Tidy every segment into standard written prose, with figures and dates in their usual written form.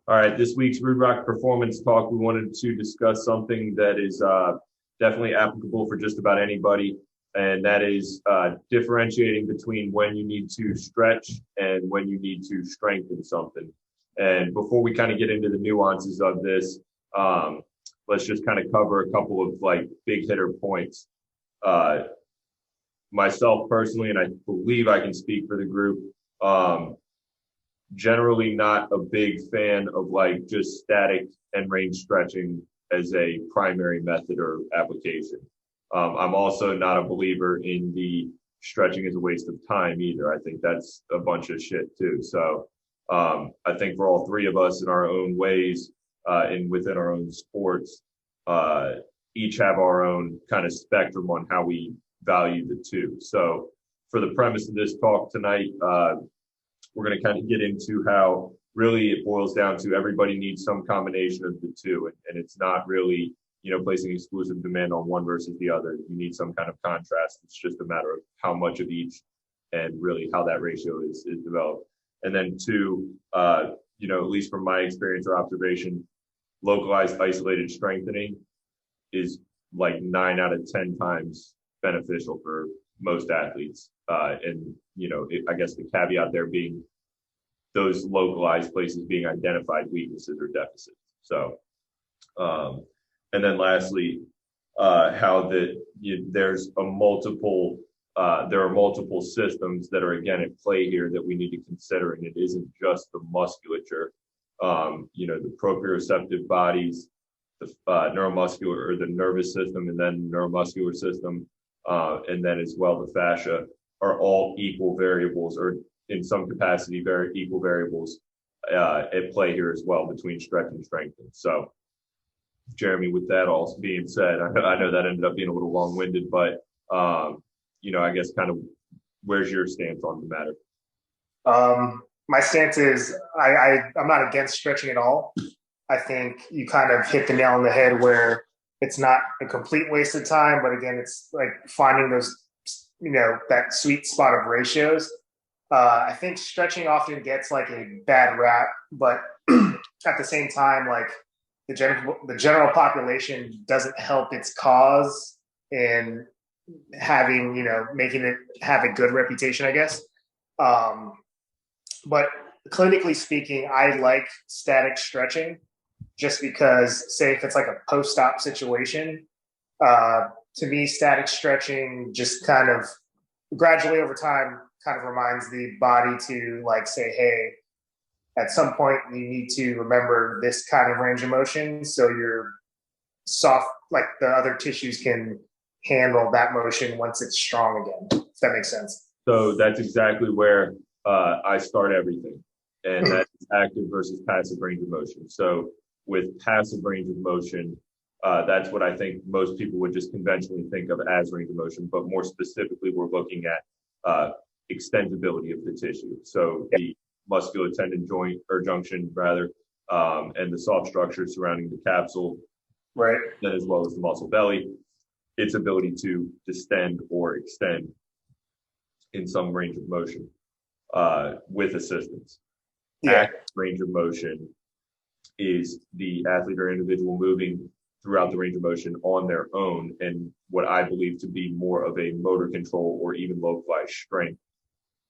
All right, this week's Rude Rock Performance Talk, we wanted to discuss something that is definitely applicable for just about anybody, and that is differentiating between when you need to stretch and when you need to strengthen something. And before we kind of get into the nuances of this, let's just kind of cover a couple of like big hitter points. Uh, Myself personally, and I believe I can speak for the group, generally not a big fan of like just static and range stretching as a primary method or application. I'm also not a believer in the stretching as a waste of time either. I think that's a bunch of shit too. So I think for all three of us in our own ways and within our own sports, each have our own kind of spectrum on how we value the two. So for the premise of this talk tonight, we're going to kind of get into how really it boils down to everybody needs some combination of the two. And it's not really, placing exclusive demand on one versus the other. You need some kind of contrast. It's just a matter of how much of each and really how that ratio is developed. And then two, at least from my experience or observation, localized isolated strengthening is like 9 out of 10 times beneficial for most athletes. I guess the caveat there being those localized places being identified weaknesses or deficits. So, and then lastly, how there's there are multiple systems that are again at play here that we need to consider, and it isn't just the musculature. The proprioceptive bodies, the neuromuscular or the nervous system, and then neuromuscular system, and then as well the fascia are all equal variables, or in some capacity, very equal variables at play here as well between stretch and strengthen. So, Jeremy, with that all being said, I know that ended up being a little long-winded, but I guess kind of where's your stance on the matter? My stance is I'm not against stretching at all. I think you kind of hit the nail on the head where it's not a complete waste of time, but again, it's like finding those, that sweet spot of ratios. I think stretching often gets like a bad rap, but at the same time, like the general population doesn't help its cause in having, making it have a good reputation, I guess. But clinically speaking, I like static stretching just because, say, if it's like a post-op situation, to me, static stretching just kind of gradually over time kind of reminds the body to like say, hey, at some point you need to remember this kind of range of motion so you're soft, like the other tissues can handle that motion once it's strong again. If that makes sense. So that's exactly where I start everything, and that's active versus passive range of motion. So with passive range of motion, that's what I think most people would just conventionally think of as range of motion, but more specifically, we're looking at extendability of the tissue. So the muscular tendon joint or junction rather, and the soft structure surrounding the capsule, right? Then as well as the muscle belly, its ability to distend or extend in some range of motion with assistance. Active range of motion is the athlete or individual moving throughout the range of motion on their own, and what I believe to be more of a motor control or even localized strength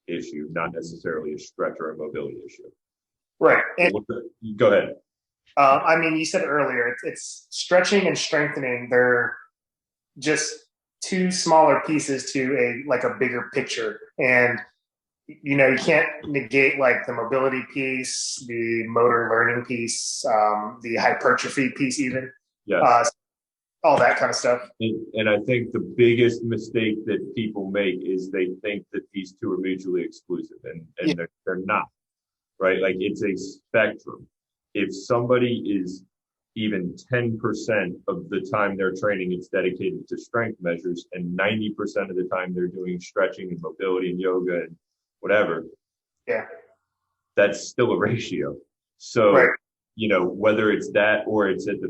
issue, not necessarily a stretch or a mobility issue. Right. Go ahead. You said earlier, it's stretching and strengthening. They're just two smaller pieces to a bigger picture. And, you can't negate like the mobility piece, the motor learning piece, the hypertrophy piece even. Yes. All that kind of stuff. And I think the biggest mistake that people make is they think that these two are mutually exclusive, and they're not, right? Like it's a spectrum. If somebody is even 10% of the time they're training, it's dedicated to strength measures, and 90% of the time they're doing stretching and mobility and yoga and whatever. Yeah. That's still a ratio. So, right. Whether it's that or it's at the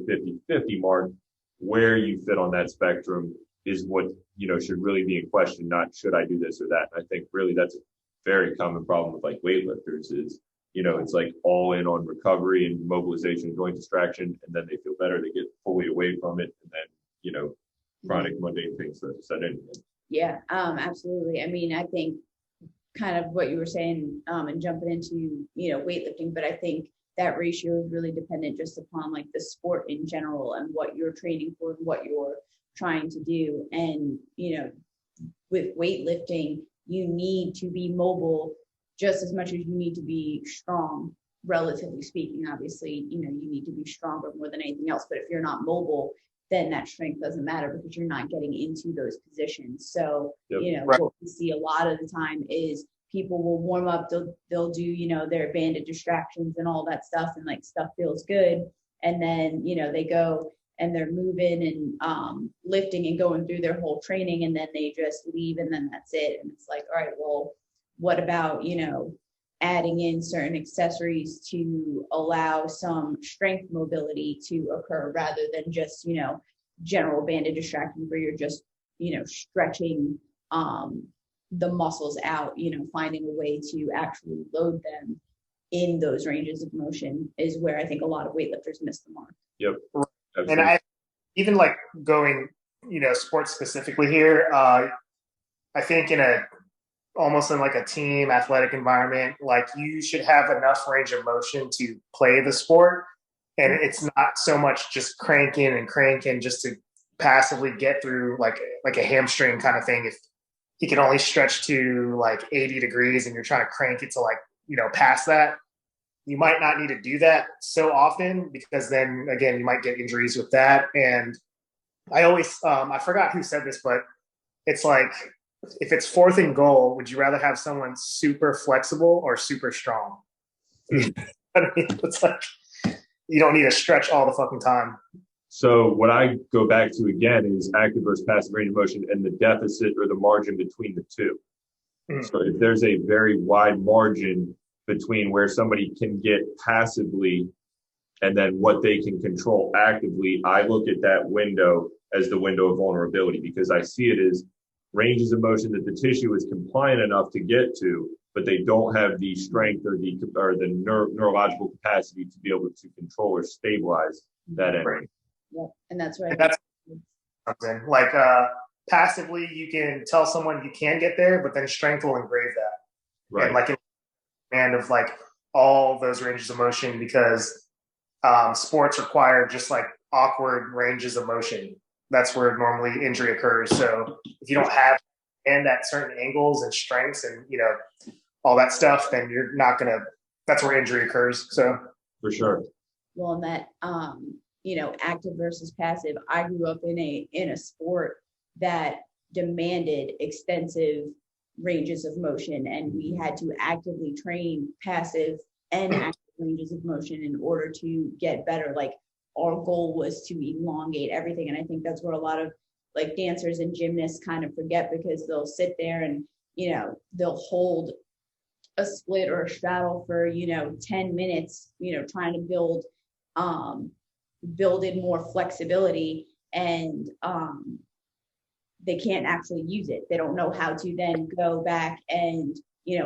50-50 mark, where you fit on that spectrum is what, should really be in question, not should I do this or that. And I think really that's a very common problem with like weightlifters is, it's like all in on recovery and mobilization, joint distraction, and then they feel better. They get fully away from it, and then chronic mundane things that set in. Yeah, absolutely. I mean, I think kind of what you were saying, and jumping into weightlifting, but I think that ratio is really dependent just upon like the sport in general and what you're training for and what you're trying to do. And with weightlifting, you need to be mobile just as much as you need to be strong, relatively speaking. Obviously, you need to be stronger more than anything else, but if you're not mobile, then that strength doesn't matter because you're not getting into those positions. So, Right. What we see a lot of the time is people will warm up, they'll do, their banded distractions and all that stuff, and like stuff feels good. And then, they go and they're moving and lifting and going through their whole training, and then they just leave, and then that's it. And it's like, all right, well, what about, adding in certain accessories to allow some strength mobility to occur rather than just, general banded distractions where you're just, stretching the muscles out, finding a way to actually load them in those ranges of motion is where I think a lot of weightlifters miss the mark. Yep. Absolutely. And I even like going, sports specifically here. I think almost in like a team athletic environment, like you should have enough range of motion to play the sport. And it's not so much just cranking just to passively get through like a hamstring kind of thing. If he can only stretch to like 80 degrees and you're trying to crank it to like, past that, you might not need to do that so often because then again, you might get injuries with that. And I always, I forgot who said this, but it's like, if it's 4th and goal, would you rather have someone super flexible or super strong? I mean, it's like, you don't need to stretch all the fucking time. So what I go back to again is active versus passive range of motion and the deficit or the margin between the two. So if there's a very wide margin between where somebody can get passively and then what they can control actively, I look at that window as the window of vulnerability because I see it as ranges of motion that the tissue is compliant enough to get to, but they don't have the strength or the neurological capacity to be able to control or stabilize that energy. Yep. And that's right. Like passively, you can tell someone you can get there, but then strength will engrave that. Right. And like in command of like all those ranges of motion because sports require just like awkward ranges of motion. That's where normally injury occurs. So if you don't have and at certain angles and strengths and all that stuff, then you're not gonna. That's where injury occurs. So for sure. Well, and that active versus passive. I grew up in a sport that demanded extensive ranges of motion, and we had to actively train passive and active ranges of motion in order to get better. Like our goal was to elongate everything. And I think that's where a lot of like dancers and gymnasts kind of forget because they'll sit there and, they'll hold a split or a straddle for, 10 minutes, trying to build in more flexibility and they can't actually use it. They don't know how to then go back and,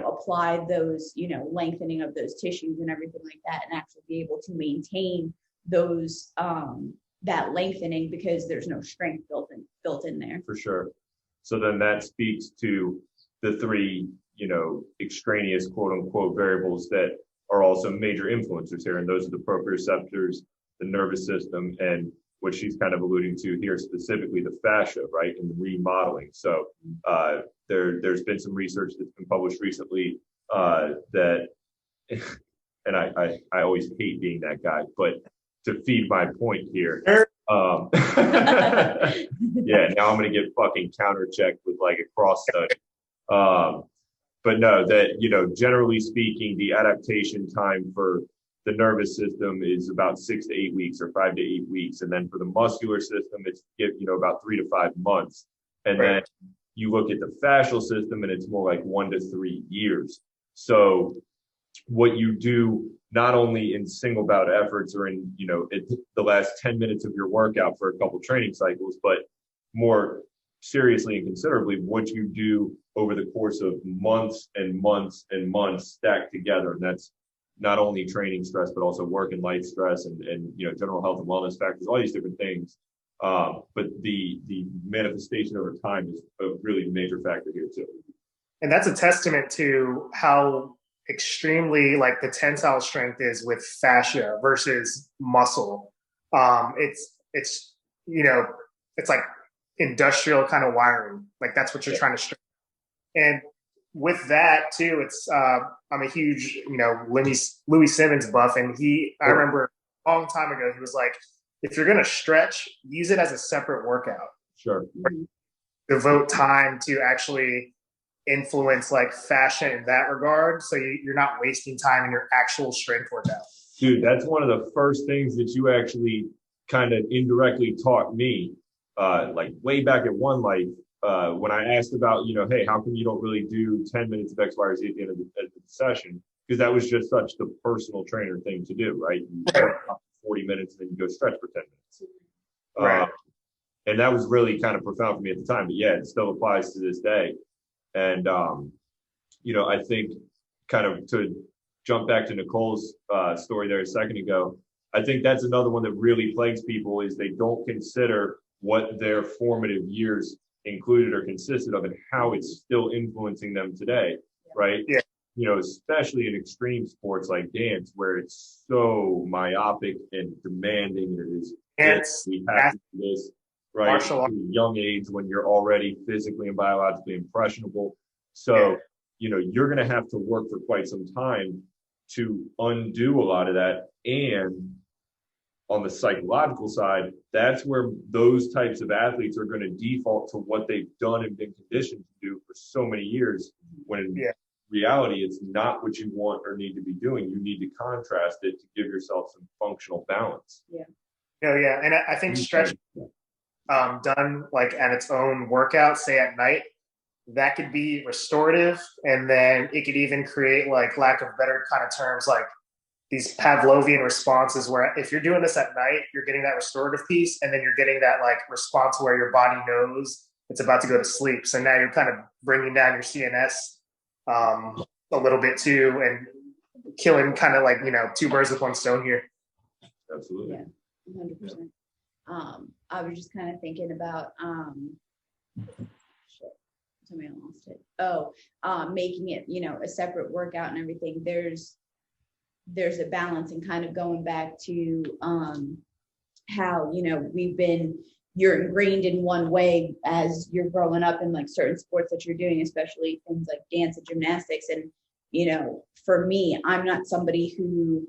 apply those, lengthening of those tissues and everything like that and actually be able to maintain those that lengthening because there's no strength built in there. For sure. So then that speaks to the 3, extraneous quote unquote variables that are also major influencers here. And those are the proprioceptors, the nervous system, and what she's kind of alluding to here, specifically the fascia, right? And the remodeling. So there's been some research that's been published recently that, and I always hate being that guy, but to feed my point here. Yeah, now I'm going to get fucking counter-checked with like a cross study. But no, that, generally speaking, the adaptation time for the nervous system is about 6 to 8 weeks or 5 to 8 weeks. And then for the muscular system, it's, about 3 to 5 months. And then you look at the fascial system and it's more like 1 to 3 years. So what you do not only in single bout efforts or in, the last 10 minutes of your workout for a couple training cycles, but more seriously and considerably what you do over the course of months and months and months stacked together. And that's not only training stress, but also work and life stress and general health and wellness factors, all these different things. But the manifestation over time is a really major factor here too. And that's a testament to how extremely like the tensile strength is with fascia versus muscle. It's it's like industrial kind of wiring. Like that's what you're trying to strengthen. And with that too, it's I'm a huge Louis Simmons buff, and I remember a long time ago he was like, if you're gonna stretch, use it as a separate workout. Sure. Devote time to actually influence like fascia in that regard, so you're not wasting time in your actual strength workout. Dude, that's one of the first things that you actually kind of indirectly taught me, like way back at One Life, when I asked about, hey, how come you don't really do 10 minutes of X, Y, or Z at the end of the session? Because that was just such the personal trainer thing to do, right? You work 40 minutes and then you go stretch for 10 minutes. Right. And that was really kind of profound for me at the time. But yeah, it still applies to this day. And, I think kind of to jump back to Nicole's story there a second ago, I think that's another one that really plagues people is they don't consider what their formative years included or consisted of and how it's still influencing them today, right? Yeah. Especially in extreme sports like dance, where it's so myopic and demanding, and it is we have to do this, right? Martial arts. At a young age when you're already physically and biologically impressionable. So, you're going to have to work for quite some time to undo a lot of that. And on the psychological side, that's where those types of athletes are going to default to what they've done and been conditioned to do for so many years, when in reality, it's not what you want or need to be doing. You need to contrast it to give yourself some functional balance. Yeah. Yeah. And I think stretching done like at its own workout, say at night, that could be restorative. And then it could even create, like, lack of better kind of terms, like these Pavlovian responses where if you're doing this at night, you're getting that restorative piece, and then you're getting that like response where your body knows it's about to go to sleep. So now you're kind of bringing down your CNS a little bit too, and killing kind of like, two birds with one stone here. Absolutely. Yeah, 100%. I was just kind of thinking about, somebody lost it. Making it, a separate workout and everything. There's a balance, and kind of going back to how, you're ingrained in one way as you're growing up in like certain sports that you're doing, especially things like dance and gymnastics. And, for me, I'm not somebody who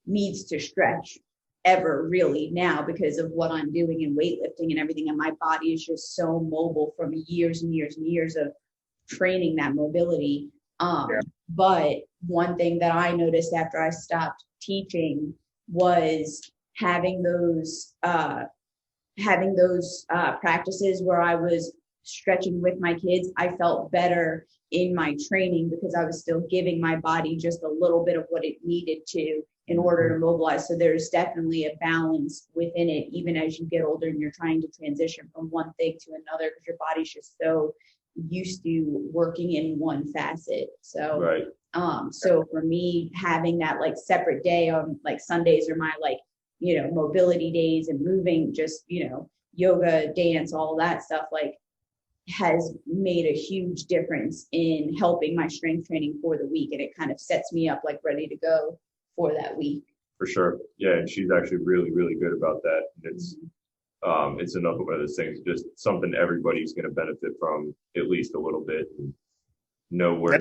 needs to stretch ever really now because of what I'm doing in weightlifting and everything. And my body is just so mobile from years and years and years of training that mobility. But one thing that I noticed after I stopped teaching was having those practices where I was stretching with my kids. I felt better in my training because I was still giving my body just a little bit of what it needed to in order to mobilize. So there's definitely a balance within it, even as you get older and you're trying to transition from one thing to another, because your body's just so used to working in one facet. So, right. So for me, having that like separate day on like Sundays are my like, mobility days and moving, just, yoga, dance, all that stuff, like, has made a huge difference in helping my strength training for the week. And it kind of sets me up like ready to go for that week. For sure. Yeah. And she's actually really, really good about that. And it's another one of those things, just something everybody's going to benefit from at least a little bit, and know where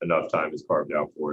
enough time is carved out for it.